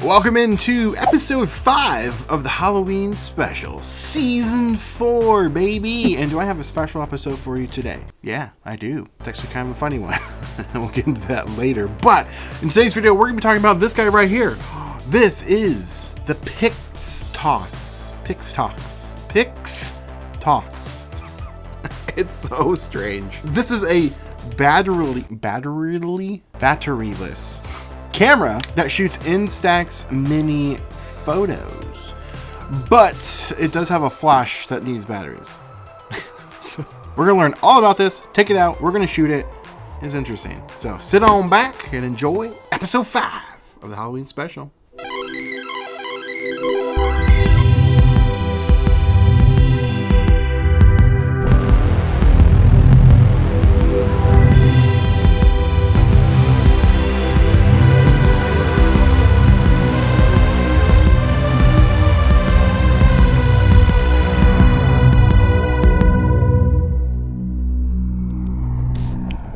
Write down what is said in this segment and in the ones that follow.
Welcome into episode 5 of the Halloween special, season 4, baby. And do I have a special episode for you today? Yeah, I do. It's actually kind of a funny one. We'll get into that later. But in today's video, we're going to be talking about this guy right here. This is the Pix Toss. Pix Toss. Pix Toss. It's so strange. This is a batteryless camera that shoots Instax MINI photos, but it does have a flash that needs batteries. So we're gonna learn all about this, take it out, we're gonna shoot it. It's interesting. So sit on back and enjoy episode 5 of the Halloween special.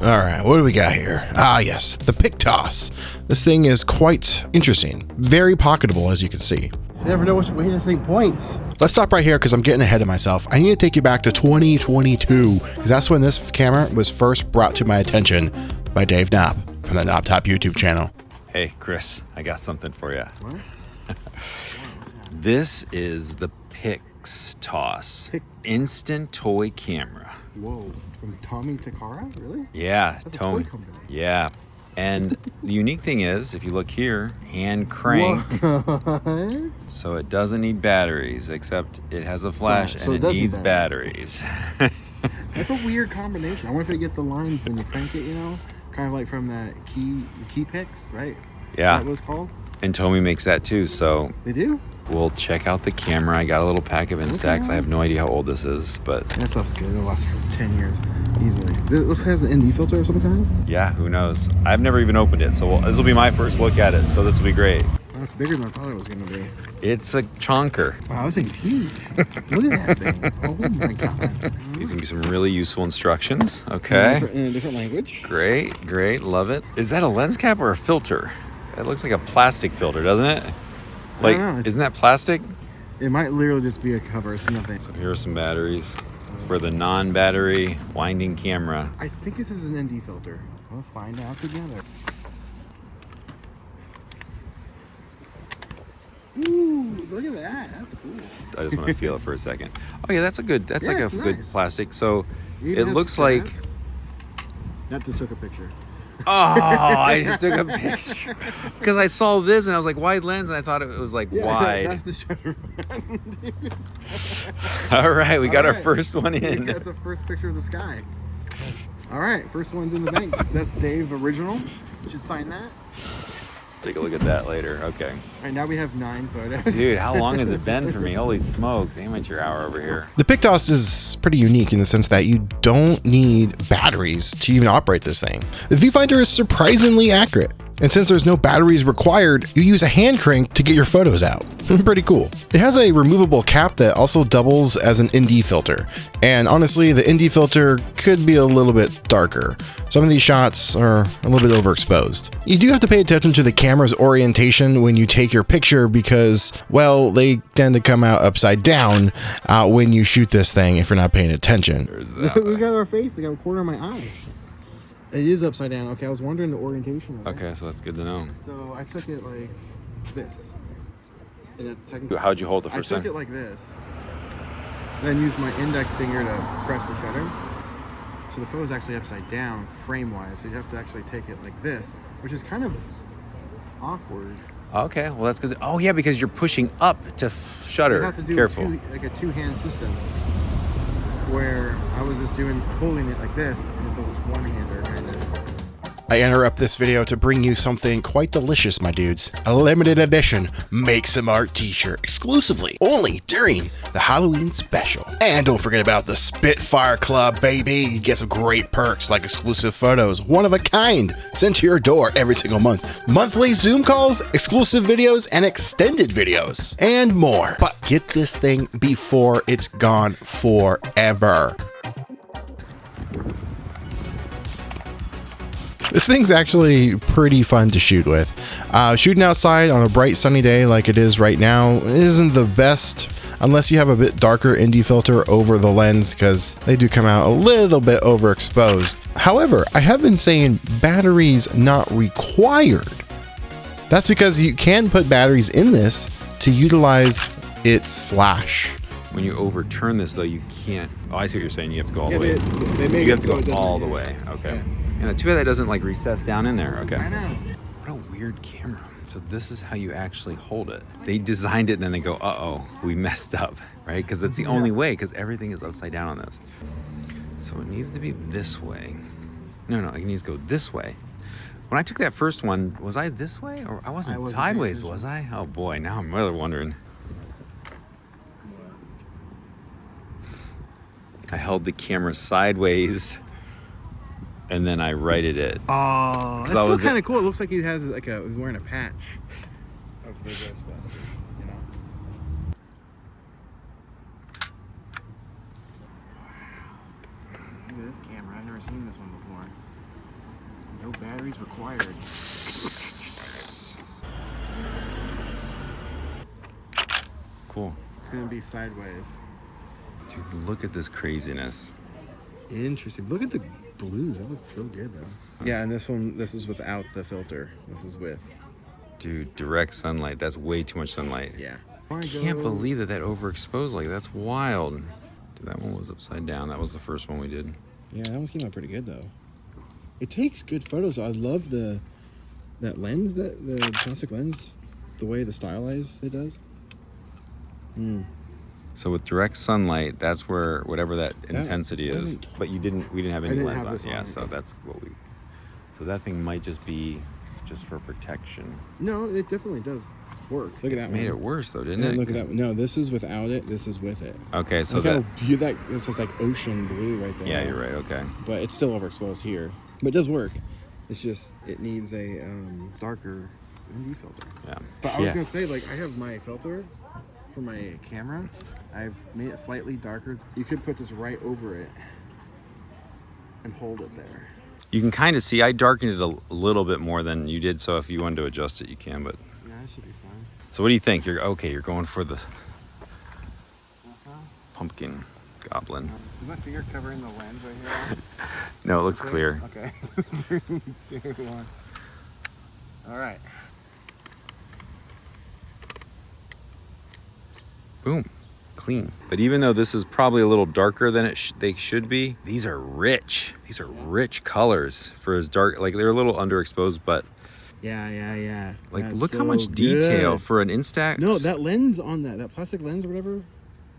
All right, what do we got here? Ah, yes, the Pix Toss. This thing is quite interesting. Very pocketable, as you can see. You never know which way this thing points. Let's stop right here because I'm getting ahead of myself. I need to take you back to 2022 because that's when this camera was first brought to my attention by Dave Knob from the Knob Top YouTube channel. Hey, Chris, I got something for you. What? This is the Pix Toss instant toy camera. Whoa, from Tommy Takara? Really? Yeah, That's Tommy. a toy company. Yeah. And the unique thing is, if you look here, hand crank. What? So it doesn't need batteries, except it has a flash so and it needs batteries. That's a weird combination. I wonder if they get the lines when you crank it, you know? Kind of like from that key picks, right? Yeah. That was called? And Tommy makes that too, so They do? we'll check out the camera. I got a little pack of Instax. I have no idea how old this is, but That stuff's good. It'll last for 10 years easily. It looks like it has an ND filter of some kind. yeah, who knows? I've never even opened it, so this will be my first look at it, so this will be great. That's bigger than I thought it was going to be. It's a chonker. Wow, this thing's huge. Look at that thing. Oh my god. These can be some really useful instructions. Okay. In a different language. Great, love it. Is that a lens cap or a filter? That looks like a plastic filter, doesn't it? Like, I don't know. isn't that plastic? It might literally just be a cover. It's nothing. So here are some batteries for the non-battery winding camera. I think this is an ND filter. Let's find out together. Ooh, look at that. That's cool. I just want to feel it for a second. Oh yeah, that's a good. That's Yeah, like a it's good nice. plastic. So Even it has looks like. straps. That just took a picture. Oh, I just took a picture because I saw this and I was like wide lens and I thought it was like wide. That's the shutter. All right, we got our right. first one We in. got the first picture of the sky. All right, first one's in the bank. That's Dave Original. You should sign that. Take a look at that later. Okay. All right, now we have 9 photos. Dude, how long has it been for me? Holy smokes, amateur hour over here. The Pix Toss is pretty unique in the sense that you don't need batteries to even operate this thing. The viewfinder is surprisingly accurate. And since there's no batteries required, you use a hand crank to get your photos out. Pretty cool. It has a removable cap that also doubles as an ND filter. And honestly, the ND filter could be a little bit darker. Some of these shots are a little bit overexposed. You do have to pay attention to the camera's orientation when you take your picture because, well, they tend to come out upside down when you shoot this thing if you're not paying attention. There's that We one. got our face. They got a corner of my eye. It is upside down. Okay, I was wondering the orientation of it. Okay, so that's good to know. So I took it like this. And it technically, How'd you hold the I first took time? it like this. Then used my index finger to press the shutter. So the photo's actually upside down frame-wise. So you have to actually take it like this, which is kind of awkward. Okay, well that's good. Oh yeah, because you're pushing up to shutter. You have to do Careful. like a two-hand system. Where I was just holding it like this, and it's a one-hander kind of. I interrupt this video to bring you something quite delicious, my dudes. A limited edition Make Some Art t-shirt exclusively only during the Halloween special. And don't forget about the Spitfire Club, baby. You get some great perks like exclusive photos, one of a kind, sent to your door every single month. Monthly Zoom calls, exclusive videos, and extended videos, and more. But get this thing before it's gone forever. This thing's actually pretty fun to shoot with. Shooting outside on a bright sunny day like it is right now isn't the best unless you have a bit darker ND filter over the lens, because they do come out a little bit overexposed. However, I have been saying batteries not required. That's because you can put batteries in this to utilize its flash. When you overturn this, though, you can't. Oh, I see what you're saying. You have to go all the way. They You have to go all the way. Okay. Yeah. And too bad that doesn't like recess down in there. Okay. I know. What a weird camera. So this is how you actually hold it. They designed it and then they go, uh-oh, we messed up, right? Because that's the only way, because everything is upside down on this. So it needs to be this way. No, it needs to go this way. When I took that first one, was I this way? Or I wasn't sideways, was I? Oh boy, now I'm really wondering. I held the camera sideways and then I righted it. Oh, that's still kind of cool. It looks like he has he's wearing a patch of the Ghostbusters, you know? Look at this camera. I've never seen this one before. No batteries required. Cool. It's gonna be sideways. Dude, look at this craziness. Interesting. Look at the blues. That looks so good though. Yeah, and this is without the filter. This is with. Dude, direct sunlight. That's way too much sunlight. Yeah. I can't believe that overexposed like that. That's wild. Dude, that one was upside down. That was the first one we did. Yeah, that one came out pretty good though. It takes good photos. I love that lens, the plastic lens, the way the stylized it does. So with direct sunlight, that's where whatever that intensity is. But we didn't have any lens on. Yeah, so that's what we. So that thing might just be just for protection. No, it definitely does work. Look at that one. Made it worse though, didn't And it? look at that one. No, this is without it. This is with it. Okay, so this is like ocean blue right there. Yeah, you're right. Okay. But it's still overexposed here. But it does work. It's just it needs a darker ND filter. Yeah. But I was gonna say, like, I have my filter for my camera. I've made it slightly darker. You could put this right over it and hold it there. You can kind of see I darkened it a little bit more than you did. So if you wanted to adjust it, you can. But Yeah, that should be fine. so what do you think? You're going for the pumpkin goblin. Is my finger covering the lens right here? No, it looks clear. Okay. See what we want. All right. Boom. Clean. But even though this is probably a little darker than they should be, these are rich. These are rich colors for as dark. Like they're a little underexposed, but Yeah. like That's look how so much detail good. for an Instax. No, that lens on that plastic lens or whatever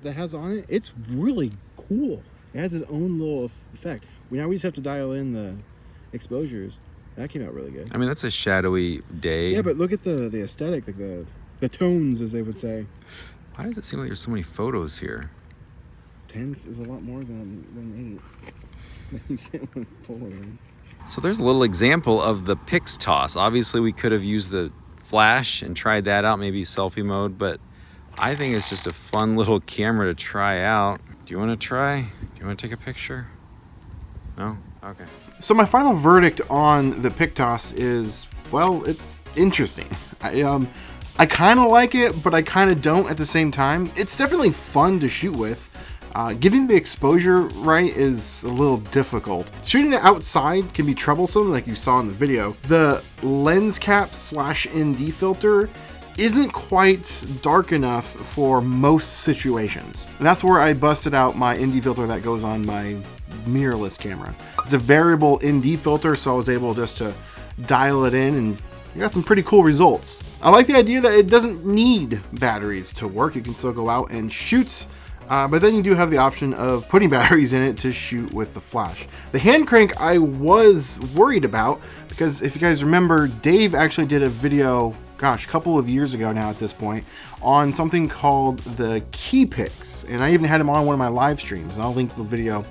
that has on it, it's really cool. It has its own little effect. Now we just have to dial in the exposures. That came out really good. I mean, that's a shadowy day. Yeah, but look at the aesthetic, like the tones, as they would say. Why does it seem like there's so many photos here? 10 is a lot more than 8. You can't pull it in. So there's a little example of the Pix Toss. Obviously, we could have used the flash and tried that out, maybe selfie mode, but I think it's just a fun little camera to try out. Do you want to try? Do you want to take a picture? No? Okay. So my final verdict on the Pix Toss is, well, it's interesting. I kind of like it, but I kind of don't at the same time. It's definitely fun to shoot with. Getting the exposure right is a little difficult. Shooting it outside can be troublesome, like you saw in the video. The lens cap / ND filter isn't quite dark enough for most situations. And that's where I busted out my ND filter that goes on my mirrorless camera. It's a variable ND filter, so I was able just to dial it in and you got some pretty cool results. I like the idea that it doesn't need batteries to work. You can still go out and shoot, but then you do have the option of putting batteries in it to shoot with the flash. The hand crank I was worried about because if you guys remember, Dave actually did a video, gosh, a couple of years ago now at this point, on something called the key picks. And I even had him on one of my live streams, and I'll link the video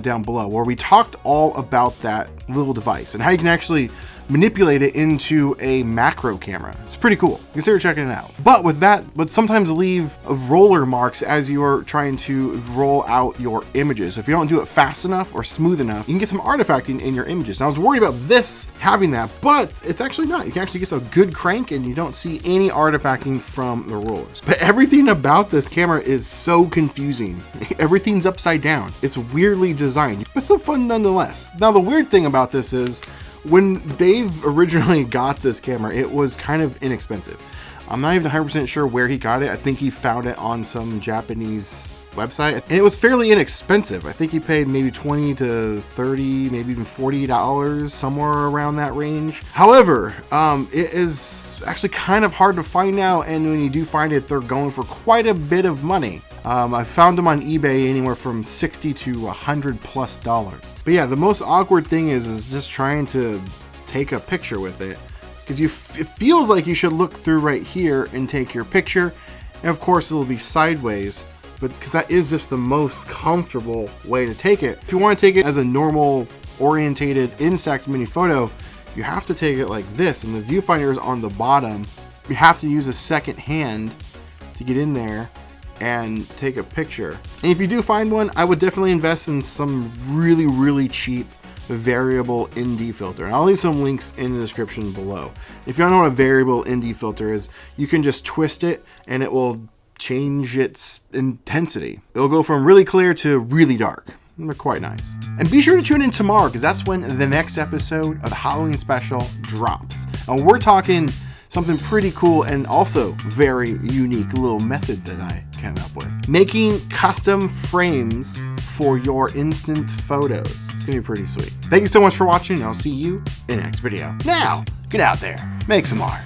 down below, where we talked all about that little device and how you can actually manipulate it into a macro camera. It's pretty cool. Consider checking it out. But with that, but sometimes leave roller marks as you are trying to roll out your images. So if you don't do it fast enough or smooth enough, you can get some artifacting in your images. And I was worried about this having that, but it's actually not. You can actually get a good crank and you don't see any artifacting from the rollers. But everything about this camera is so confusing. Everything's upside down. It's weirdly designed, but still fun nonetheless. Now, the weird thing about this is when Dave originally got this camera, it was kind of inexpensive. I'm not even 100% sure where he got it. I think he found it on some Japanese website, and it was fairly inexpensive. I think he paid maybe $20 to $30, maybe even $40, somewhere around that range. However, it is actually kind of hard to find out, and when you do find it, they're going for quite a bit of money. I found them on eBay anywhere from $60 to $100+. But yeah, the most awkward thing is just trying to take a picture with it, because it feels like you should look through right here and take your picture, and of course it'll be sideways, but because that is just the most comfortable way to take it. If you want to take it as a normal orientated Instax MINI photo, you have to take it like this, and the viewfinder is on the bottom. You have to use a second hand to get in there and take a picture. And if you do find one, I would definitely invest in some really cheap variable ND filter. And I'll leave some links in the description below. If you don't know what a variable ND filter is, you can just twist it and it will change its intensity. It'll go from really clear to really dark. They're quite nice. And be sure to tune in tomorrow, because that's when the next episode of the Halloween special drops. And we're talking something pretty cool and also very unique little method that I came up with. Making custom frames for your instant photos. It's gonna be pretty sweet. Thank you so much for watching, and I'll see you in the next video. Now, get out there, make some art.